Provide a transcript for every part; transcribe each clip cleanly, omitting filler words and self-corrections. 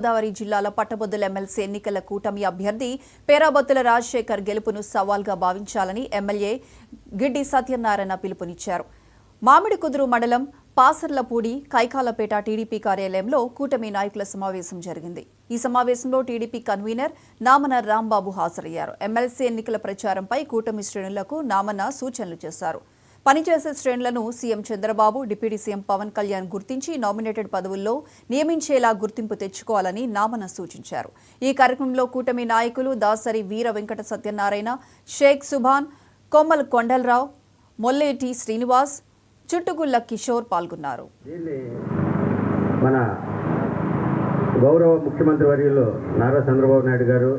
గోదావరి జిల్లాల పట్టభద్రుల ఎమ్మెల్సీ ఎన్నికల కూటమి అభ్యర్థి పేరాబత్తుల రాజశేఖర్ గెలుపును సవాల్గా భావించాలని ఎమ్మెల్యే గిడ్డి సత్యనారాయణ పిలుపునిచ్చారు. మామిడికుదురు మండలం పాసర్లపూడి కైకాలపేట టీడీపీ కార్యాలయంలో కూటమి నాయకుల సమావేశం జరిగింది. ఈ సమావేశంలో టీడీపీ కన్వీనర్ నామన రాంబాబు హాజరయ్యారు. ఎమ్మెల్సీ ఎన్నికల ప్రచారంపై కూటమి శ్రేణులకు నామన సూచనలు చేశారు. పనిచేసే శ్రేణులను CM Chandrababu, deputy CM Pawan Kalyan గుర్తించి నామినేటెడ్ పదవుల్లో నియమించేలా గుర్తింపు తెచ్చుకోవాలని నామన సూచించారు. ఈ కార్యక్రమంలో కూటమి నాయకులు దాసరి వీర వెంకట సత్యనారాయణ, షేక్ సుభాన్, కొమ్మల్ కొండలరావు, మొల్లేటి శ్రీనివాస్, చుట్టుగుళ్ల కిషోర్ పాల్గొన్నారు. మన గౌరవ ముఖ్యమంత్రి వర్యులు నారా చంద్రబాబు నాయుడు గారు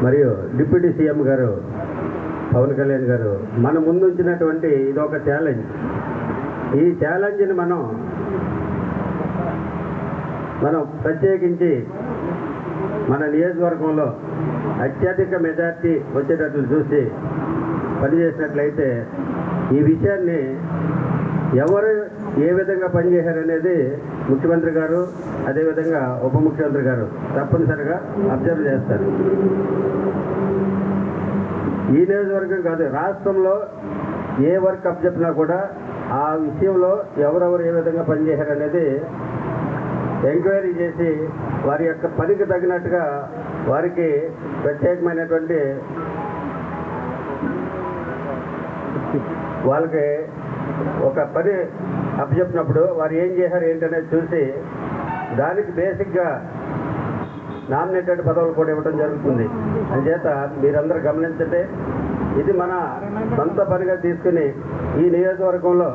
మరియు డిప్యూటీ సీఎం గారు పవన్ కళ్యాణ్ గారు మన ముందుంచినటువంటి ఇది ఒక ఛాలెంజ్. ఈ ఛాలెంజ్ని మనం ప్రత్యేకించి మన నియోజకవర్గంలో అత్యధిక మెజార్టీ వచ్చేటట్లు చూసి పనిచేసినట్లయితే ఈ విషయాన్ని ఎవరు ఏ విధంగా పనిచేశారనేది ముఖ్యమంత్రి గారు అదేవిధంగా ఉప ముఖ్యమంత్రి గారు తప్పనిసరిగా అబ్జర్వ్ చేస్తారు. ఈ నియోజకవర్గం కాదు, రాష్ట్రంలో ఏ వర్క్ అప్పచెప్పినా కూడా ఆ విషయంలో ఎవరెవరు ఏ విధంగా పనిచేశారనేది ఎంక్వైరీ చేసి వారి యొక్క పనికి తగినట్టుగా వారికి ప్రత్యేకమైనటువంటి వాళ్ళకి ఒక పని అప్పచెప్పినప్పుడు వారు ఏం చేశారు ఏంటనేది చూసి దానికి బేసిక్గా నామినేటెడ్ పదవులు కూడా ఇవ్వడం జరుగుతుంది. అందుచేత మీరందరూ గమనించండి, ఇది మన సొంత పనిగా తీసుకుని ఈ నియోజకవర్గంలో